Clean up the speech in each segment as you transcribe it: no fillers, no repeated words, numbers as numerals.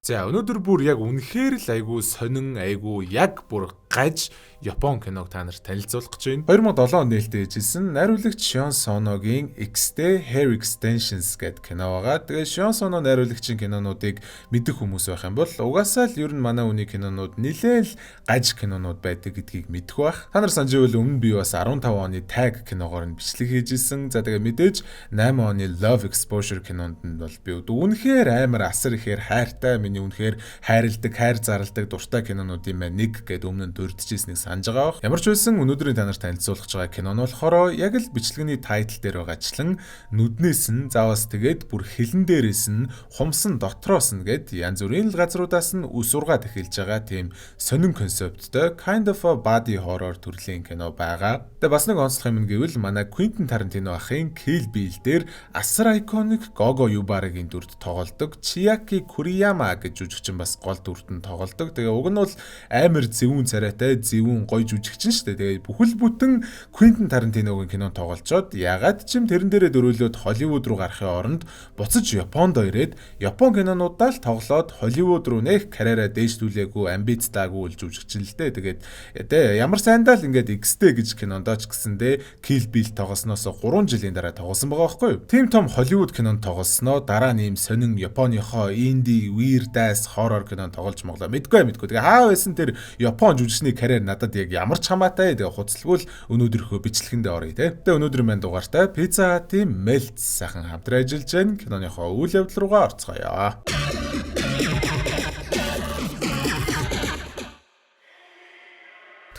За өнөөдөр бүр яг үнэхээр л айгүй сонин айгүй яг бүр гаж Япон киног та нарт танилцуулах гэж байна. 2007 онд нээлттэй хийжсэн найруулагч Шон Соногийн X'тэй Hair Extensions гэдэг кино байгаа. Тэгээ Шон Соно найруулагчийн кинонуудыг мэдэх хүмүүс байх юм бол угаасаа л ер нь манай үний кинонууд нэлээл гаж кинонууд байдаг гэдгийг мэдэх бах. Та нар санаж байвал өмнө би бас 15 оны Tag киногоор нь бичлэг хийжсэн. За тэгээ мэдээж 8 оны Love Exposure кинонд нь бол би үнэхээр амар асар ихээр хайртай миний үнэхээр хайрладаг, хайр зарладаг дуртай кинонуудын маань нэг гэдэг өмнө дурдчихсэнийг санаж байгаа. Ямар ч байсан өнөөдрийн та нарт танилцуулах байгаа кино нь болохоор яг л бичлэгийн тайтл дээр байгаачлан нүднээс нь заавас тэгээд бүр хилэн дээрээс нь хумсан дотроос нь гэд янз бүрийн л газруудаас нь үсургаад эхэлж байгаа тийм сонин концепттэй kind of a body horror төрлийн кино байгаа. Тэгээ бас нэг онцлог юм гэвэл манай Quentin Tarantino ахын Kill Bill дээр асар iconic Gogo Yubara-гийн дүрд тоглодог Chiaki Kuriyama гэж жүжигчин бас гол дүртэн тоглодог. Тэгээ уг нь бол амар зөвүүн царайтай, зөвүүн гоё жүжигчин шүү дээ. Тэгээ бүхэл бүтэн Quentin Tarantino-гийн кинонд тоглолцоод ягаад ч юм тэрэн дээрээ дөрүүлээд Hollywood руу гарахын оронд буцаж Японд ирээд Япон кинонуудаа л тоглоод Hollywood руу нэх карьераа дээшлүүлээгүй, амбицтаагүй л жүжигчин л дээ. Тэгээд ямар сайндаа л ингээд X-тэй гэж кинондоо ч гэсэндээ Kill Bill тоглосноос 3 жилийн дараа тоглосон байгаа байхгүй юу? Тим том Hollywood кинонд тоглосноо дараа нь ийм сонин Японыхоо indie weird ass horror кинонд тоглож моглоо. Мэдгүй. Тэгээ хаа байсан тэр Япон жүжигчний карьер надад яг ямар ч хамаатай. Тэгээ хуцалгүй л өнөөдрийнхөө бичлэгэндээ оръё те. Тэгээ өнөөдрийн маань дугаартай Pizza Hut-ийн Melts сайхан хамтран ажиллаж байна. Киноныхоо үйл явдал руугаа орцгоё.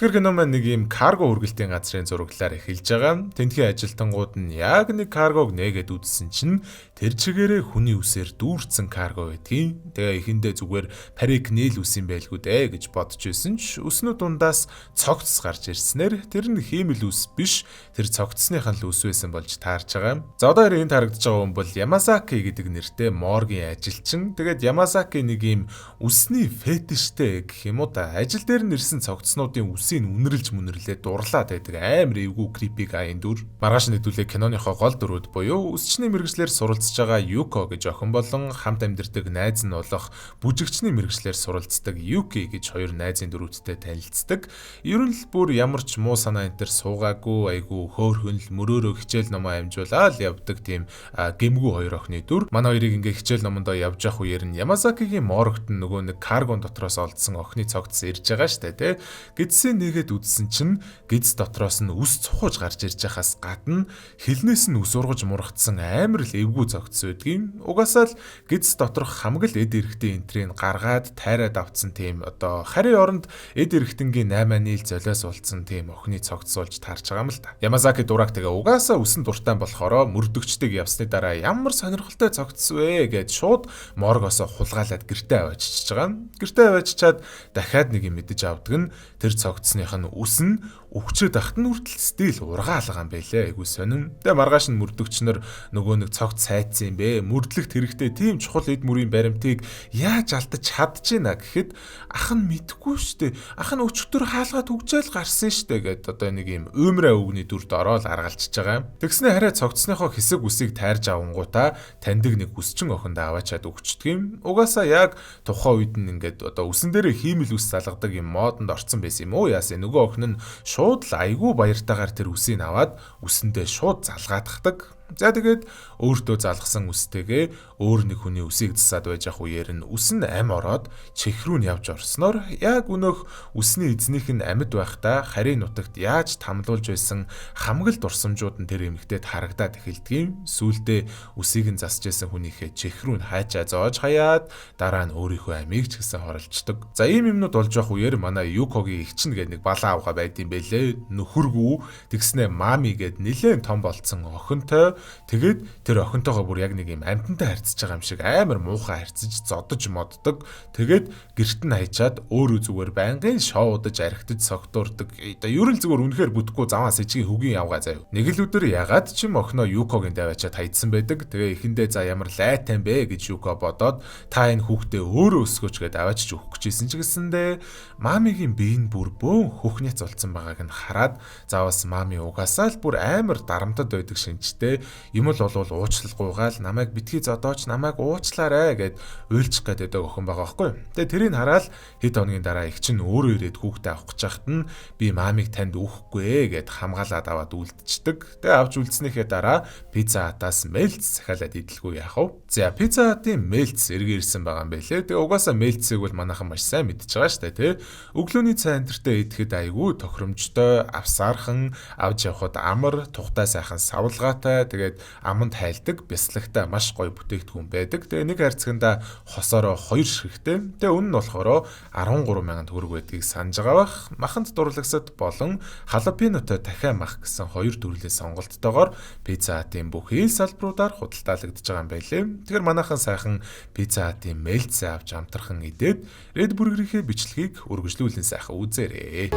Тэгэхээр кино маань нэг юм карго үргэлтийн газрын зураглалаар эхэлж байгаа. Тэнтхийн ажилтнууд нь яг нэг каргог нээгээд үзсэн чинь тэр чигээрээ хүний үсээр дүүрсэн карго байдгийн. Тэгээ эхэндээ зүгээр парик нийл үс юм байлгүй дээ гэж бодож байсан ч өснөө дундаас цогц гарч ирснээр тэр нь хиймэл үс биш. Тэр цогцсныхан л үс байсан болж таарч байгаа. За одоо энэ харагдаж байгаа хүн бол Ямасаки гэдэг нэртэй моргийн ажилчин. Тэгээд Ямасаки нэг юм үсний фетиштэй гэх юм уу да. Ажил дээр нь ирсэн цогцснуудын үсийг үнэрлж мөнөрлээ дурлаад байдаг амар эвгүй creepy гайн дүр. Маргааш нэдүүлээ киноныхоо гол дүрүүд буюу үсчний мэрэгчлэр суралцж байгаа Юко гэж охин болон хамт амьдардаг найз нь болох бүжигчний мэрэгчлэр суралцдаг Юки гэж хоёр найзын дүрүүдтэй танилцдаг. Ер нь л бүр ямар ч муу санаа энэ төр суугаагүй айгу хөөхөн л мөрөөрөө хичээл номоо амжуулаад явдаг тийм гэмгүү хоёр охины дүр. Манай хоёрыг ингээ хичээл номондоо явж явах үеэр нь Ямасакигийн моргт нөгөө нэг каргон дотроос олдсон охины цогц ирж байгаа штэ тий. Гидсээ нэгээд үзсэн чинь гидс дотроос нь үс цухаж гарч ирж байхаас гадна хилнээс нь үс ургаж мургацсан амар л эвгүй цогц байдгийн. Угаасаа л гидс доторх хамаг л эд эрэхтэн энтрийг гаргаад тайраад авцсан тийм одоо харийн оронд эд эрэхтэнгийн 8 нийл золиос болцсон тийм охины цогц суулж таарч байгаа юм л та. Ямасаки дурак тэгээ угаасаа үсэн дуртай болохоро мөрдөгчдөг явсны дараа ямар сонирхолтой цогц вэ гэд шууд моргосоо хулгаалаад гэртээ аваачиж байгаа. Гэртээ аваачичаад дахиад нэг юм мэдэж авдаг нь тэр цогцсных нь үс нь өвчөөд ахт нь хүртэл стил ургаалгаа юм байлээ. Айгу сонин. Тэгээ маргааш нь мөрдөгчнөр нөгөө нэг цогц сайдсан юм бэ. Мөрдлөгт хэрэгтэй тийм чухал эд мөрийн баримтыг яаж алдаж чадчихна гэхэд ах нь мэдэхгүй штэ. Ах нь өчтөр хаалгаад үгжээл гарсан штэ гэд одоо нэг юм уймраа үгний дүрд ороод аргалчиж байгаа. Тэгснэ хараа цогцсныхоо хэсэг үсийг тайрж авангуудаа таньдаг нэг үсчин охинд аваачаад өгчдөг юм. Угаасаа яг тухайн үед нь ингээд одоо үсэн дээрээ хиймэл үс залгадаг юм модонд орцсон байсан юм уу яасан. Нөгөө охин нь шууд л айгүй баяртайгаар тэр үсийг аваад үсэндээ шууд залгаадахдаг. За тэгээд өөртөө залгасан үстэйгээ өөр нэг хүний үсийг засаад байж ах үеэр нь үс нь ам ороод чих рүү нь явж орсноор яг өнөөх үсний эзнийх нь амьд байхдаа харийн нутагт яаж тамлуулж байсан хамгал дурсамжууд нь тэр эмэгтэйд харагдаад эхэлдэг юм. Сүүлдээ үсийг нь засж байсан хүнийхээ чих рүү нь хайчаа зоож хаяад дараа нь өөрийнхөө амийг ч гэсэн хорлцдог. За ийм юмнууд болж ах үеэр манай Юкогийн эгчин гэдэг нэг балаа авгаа байд юм бэлээ. Нөхөргүү тэгснэ мами гэд нэлээд том болцсон охинтой. Тэгээд тэр охинтойгоо бүр яг нэг юм амьтантай харьцаж байгаа юм шиг амар муухай харьцаж зодож моддог. Тэгээд гэрт нь хайчаад өөрөө зүгээр байнгын шоудаж архитаж согтуурдаг. Одоо ер нь зүгээр үнэхээр бүтэхгүй заваа сэжгийн хөгийн явгаа заяа. Нэг л өдөр ягаад ч юм охиноо Юкогийн даваачаад хайцсан байдаг. Тэгээ эхэндээ за ямар лайтай бэ гэж Юко бодоод та энэ хүүхдээ өөрөө өсгөөч гэдээ аваачиж өгөх гэжсэн ч гэсэндээ мамигийн биеийн бүр бөөн хөхнэц болцсон байгааг нь хараад заавас мами угаасаа л бүр амар дарамтад байдаг шинжтэй юм л болвол уучлалгүйгаал намайг битгий зодооч намайг уучлаарай гэд уйлчих гээд байдаг охин байгаа байхгүй. Тэгээ тэрийг хараад хэд хоногийн дараа их чинь өөрөө ирээд хүүхдээ авах гэж байхад нь би маамиг танд өгөхгүй гэд хамгаалаад аваад үлдчихдэг. Тэгээ авч үлдснийхээ дараа Пизза Хатаас мэлц захиалаад идэлгүй яах вэ? За Пизза Хатын мэлц эргээ ирсэн байгаа юм байлээ. Тэгээ угаасаа мэлцийг бол манайхан маш сайн мэдж байгаа шүү дээ, тий. Өглөөний цай энтертэй идэхэд айгүй тохиромжтой, авсаархан, авч явхад амар, тухтай сайхан савлгаатай, тэгээд аманд хайлдаг, бяслагтай маш гоё бүтээгдэхүүн байдаг. Тэгээ нэг хайрцагта хосороо 2 ширхтээ. Тэгээ үнэ нь болохоор 13,000 төгрөг байдгийг санаж байгаа бах. Маханд дурлагсад болон халапинотой дахиад мах гэсэн 2 төрлийн сонголттойгоор Пизза Хатын бүх ил салбаруудаар худалдаалагдж байгаа юм байлээ. Тэгэхээр манайхан сайхан Пизза Хатын мэлцээ авч амтрахын идээд Red Burger-ийн бичлэгийг үргэлжлүүлэн сайхан үзээрэй.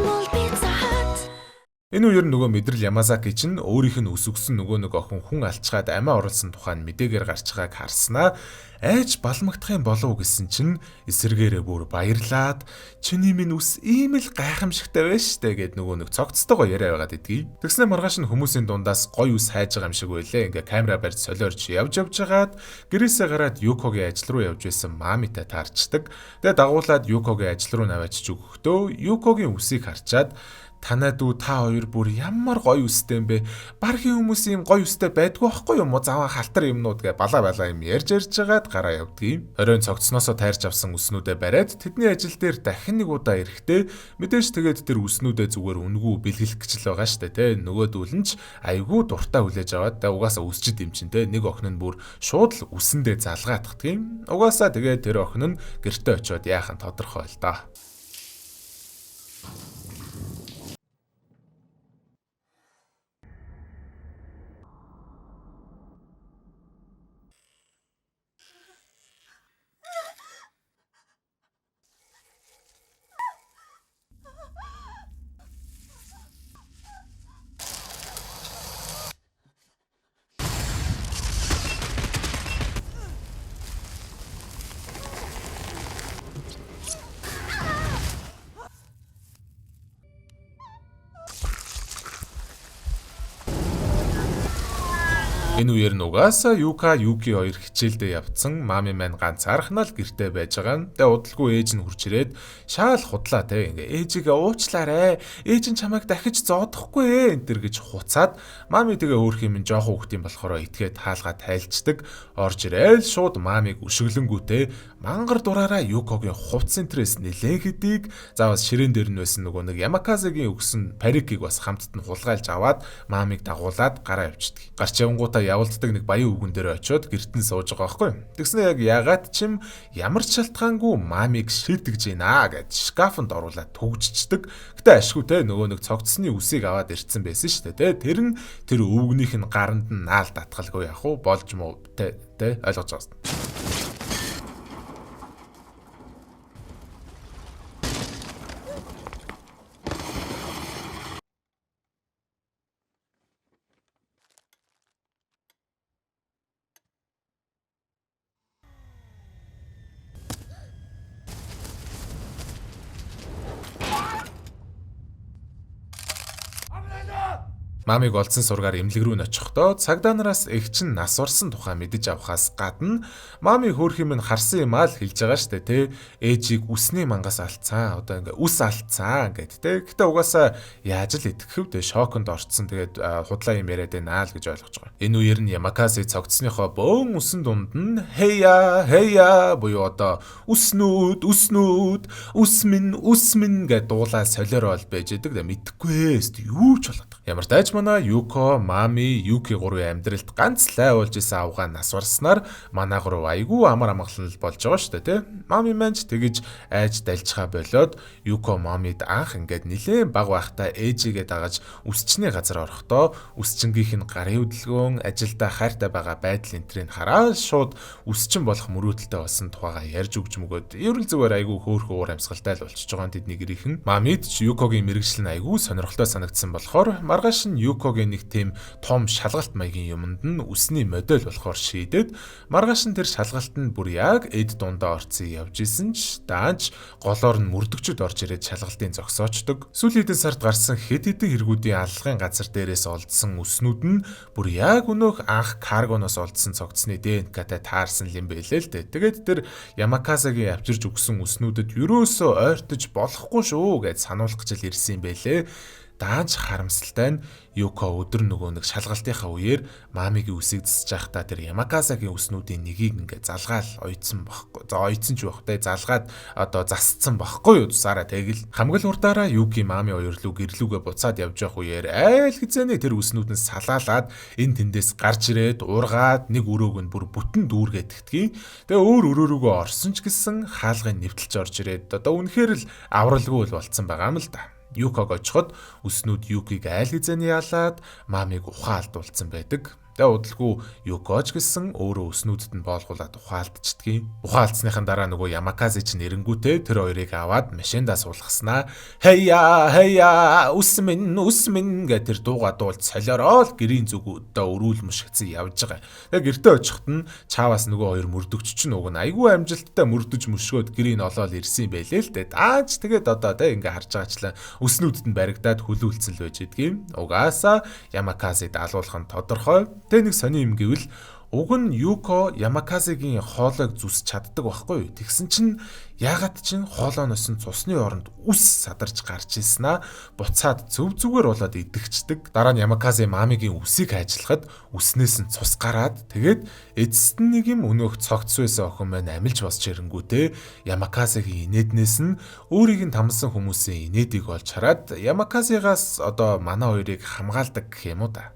Энэ үеэр нөгөө мэдрэл Ямазаки чинь өөрийнх нь өсөгсөн нөгөө нэг охин хүн алчгаад амиа оруулсан тухайн мэдээгээр гарч байгааг харснаа айж балмагдах юм болов уу гэсэн чинь эсэргээрээ бүр баярлаад чиний минь ус ийм л гайхамшигтай байна штэ гэд нөгөө нэг цогцтойгоо яриа байгаад идэгий. Тэгснэ маргааш нь хүмүүсийн дундаас гоё ус хайж байгаа юм шиг байлээ. Ингээ камера барьж солиорч явж хагаад гэрээсээ гараад Юкогийн ажил руу явж байсан маамитай таарчдаг. Тэгээ дагуулад Юкогийн ажил руу наваачиж өгөхдөө Юкогийн усыг харчаад танаа дүү та хоёр бүр ямар гоё үстэй юм бэ? Бархийн хүмүүс ийм гоё үстэй байдгүй байхгүй юм уу? Заваа халтар юмнууд гэ балаа юм ярьж байгаад гараа явдгийг. Оройн цогцсноосоо тайрч авсан үснүүдээ бариад тэдний ажил дээр дахин нэг удаа ирэхдээ мэдээж тэгээд тэр үснүүдээ зүгээр үнгүү бэлгэлэх гэж л байгаа штэ тэ. Нөгөөдүүл нь ч айгүй дуртай хүлээж аваад та угаасаа үсчид юм чин тэ. Нэг охин нь бүр шууд л үсэндээ залгаадах тийм. Угаасаа тэгээд тэр охин нь гэртээ очиод яахан тодорхой л доо. Энэ үеэр нугаасаа Юка Юки хоёр хичээлдээ явцсан маами маань ганцаархнаа л гэртээ байж байгаа нь. Тэгээ удалгүй ээж нь хурж ирээд шаал худлаа те ингээ ээжигээ уучлаарэ. Ээж нь чамайг дахиж зоодохгүй энэ төр гэж хуцаад маами тэгээ өөр юм жоохон хүүхдийн болохоор итгээд хаалгаа тайлцдаг. Орж ирээл шууд маамиг өшөглөнгүүтээ мангар дураараа Юкогийн хувц центрээс нэлээгэдийг заавал ширээн дээр нь байсан нөгөө нэг Ямаказагийн өгсөн парикийг бас хамтд нь хулгайлж аваад маамиг дагуулад гараа явчихдаг. Гарч явангуудаа явуулдаг нэг баян өвгөн дээр очиод гэртэн сууж байгаа байхгүй. Тэгснэ яг ягаад чим ямар ч шалтгаангүй маамиг шийдэж гинэ гэд шкафанд оруулаад түгжчихдэг. Гэтэ ашгүй те нөгөө нэг цогцсны үсийг аваад ирцэн байсан шүү дээ. Тэр нь тэр өвгнийх нь гаранд нь наал татгалгүй яах вэ? Болж муу те ойлгож байгаа. Маамиг олдсон сургаар эмнэлэг рүү н очихдоо цагдаа нараас эгч нь нас орсон тухай мэдэж авахаас гадна маами хөөх юм нь харсан юм аа л хэлж байгаа штэ тэ ээжийг үсний мангаас алдсан одоо ингээ үс алдсан гэд тэ гэтээ угаасаа яаж л итгэв тэ шоконд орцсон тэгээд худлаа юм яриад байна л гэж ойлгож байгаа. Энэ үеэр нь Ямакаси цогцсныхоо бөөн үсэн дунд нь хэя буюу одоо үснүүд үсмэн гэд дуулаа солиорол байж идэг мэдхгүй юу ч болоод. Ямар тааж манай Юко, Мами, Юки гурвын амьдралд ганц лай болж исэн авгаа нас барснаар манай гурав айгүй амар амгалан болж байгаа шүү дээ, тэ. Мами манч тэгэж айж дальчгаа болоод Юко Мамид анх ингээд нилээн баг байхдаа ээжигээ дагаж үсчний газар орохдоо үсчингийнх нь гарын хөдөлгөөн, ажилдаа хайртай байгаа байдал энтрийг хараад шууд үсчин болох мөрөөдөлтэй болсон тухайга ярьж өгч мөгөөд ерөн зүгээр айгүй хөөрхөн уур амьсгалтай л болчихж байгаа тэдний гэрийнхэн. Мамид Юкогийн мэрэгжил нь айгүй сонирхолтой санагдсан болохоор маргааш нь Юкогийн нэг тийм том шалгалт маягийн юмд нь үсний модель болохоор шийдээд маргааш нь тэр шалгалт нь бүр яг эд дундаа орцсон явж исэн ч даанч голоор нь мөрдөгчд орж ирээд шалгалтын зогсоочдөг. Сүүлийн хэдэн сард гарсан хэд хэдэн хэрэгүүдийн аллагын газар дээрээс олдсон үснүүд нь бүр яг өнөөх анх каргоноос олдсон цогцсны ДНК-тай таарсан юм байлээ л дээ. Тэгээд тэр Ямаказагийн авчирж өгсөн үснүүдэд ерөөсөө ойртож болохгүй шүү гэж сануулах гэж ирсэн юм байлээ. Даанч харамсалтай нь Юко өдөр нөгөө нэг шалгалтынхаа үеэр маамигийн үсийг засаж байхдаа тэр Ямаказагийн үснүүдийн нэгийг ингээ залгаал ойцсон байхгүй. За ойцсон ч байхтай залгаад одоо засцсан байхгүй юу тусаараа тэгэл хамгийн урдаараа Юки маами хоёр лүү гэрлүүгээ буцаад явж явах үеэр айл хизээний тэр үснүүд нь салаалаад энэ тэндээс гарч ирээд ургаад нэг өрөөг нь бүр бүтэн дүүргээд тэгтгий. Тэгээ өөр өрөөрөөгөө орсон ч гэсэн хаалгын нэвтэлж орж ирээд одоо үнэхээр л авралгүй болцсон байгаа юм л да. Юког очиход үснүүд Юкиг айл хизээний ялаад маамиг ухаан алдуулсан байдаг. Тэгээ удалгүй Юкож гэсэн өөрөө үснүүдэд нь боолгуулаад ухаалдчихдгийг. Ухаалцсныхан дараа нөгөө Ямакази ч нэрэнгүүтээ тэр хоёрыг аваад машиндаа суулгаснаа. Хэя үс минь гэж тэр дууга дуулж солиороо л гэрийн зүгдээ өрүүл мушигцэн явж байгаа. Тэгээ гэртээ очиход нь чааваас нөгөө хоёр мөрдөгч чинь уг нь айгүй амжилттай мөрдөж мөшгөөд гэрийн олоод ирсэн юм байлээ л дээ. Аач тэгээд одоо тэ ингээ харж байгаачлаа үснүүдэд нь баригдаад хүлүүлцэн л байж идэгийм. Угаасаа Ямакази даалуулах нь тодорхой. Тэ нэг сони юм гэвэл уг нь Юко Ямаказигийн хоолойг зүсч чаддаг байхгүй юу? Тэгсэн чинь ягаад чинь хоолойноос нь цусны оронд үс садарч гарч ирсэн буцаад зөв зүгээр болоод идэгчдэг. Дараа нь Ямакази маамигийн үсийг ажиллахад үснээс нь цус гараад тэгээд эцэст нь нэг юм өнөөх цогц байсан охин маань амилж босч ирэнгүүтээ Ямаказигийн инээднээс нь өөрийг нь тамсан хүмүүсийн инээдийг олж хараад Ямаказигаас одоо манай хоёрыг хамгаалдаг гэх юм уу да.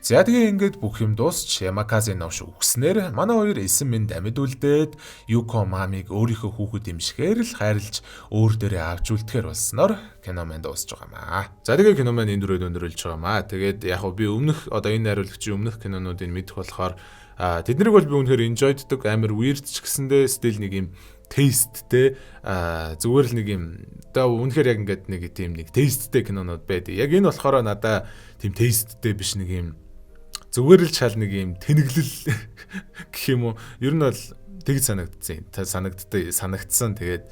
За тэгээ ингээд бүх юм дуусч Ямакази новш үгснээр манай хоёр эсэм минь амьд үлдээд Юко маамиг өөрийнхөө хүүхэд имшгээр л хайрлж өөр дээрээ авч үлдэхэр болсноор кино маань дуусч байгаамаа. За тэгээ кино маань энэ дөрөв өндөрлж байгаамаа. Тэгээд яг би өмнөх одоо энэ найруулагчийн өмнөх кинонуудыг мэдэх болохоор тэднийг бол би үнэхээр enjoyддаг амар weird ч гэсэндээ still нэг юм тесттэй зүгээр л нэг юм одоо үнэхээр яг ингээд нэг тийм нэг тесттэй кинонууд байдаг. Яг энэ болохоор надаа тийм тесттэй биш нэг юм зүгээр л шал нэг юм тэнэглэл гэх юм уу. Ер нь бол тэгж санагдсан. Тэгээд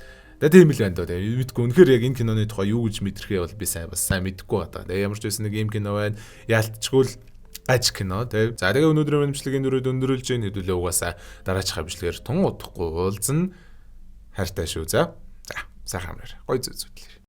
тийм л байна даа. Мэдгүй үнэхээр яг энэ киноны тухай юу гэж мэдрэхээ бол би сайн мэдэхгүй байна. Тэгээд ямар ч байсан нэг юм кино байна. Яалтчгүй л аж кино тий. За тэгээ өнөөдрийн мэдчилгээний дөрөв өндөрлж гэн хэдүүлээ угаасаа дараачих бичлэгээр тун удахгүй уулзна. Хайртай шүү. За сайхан амраар. Гой зүтлээ.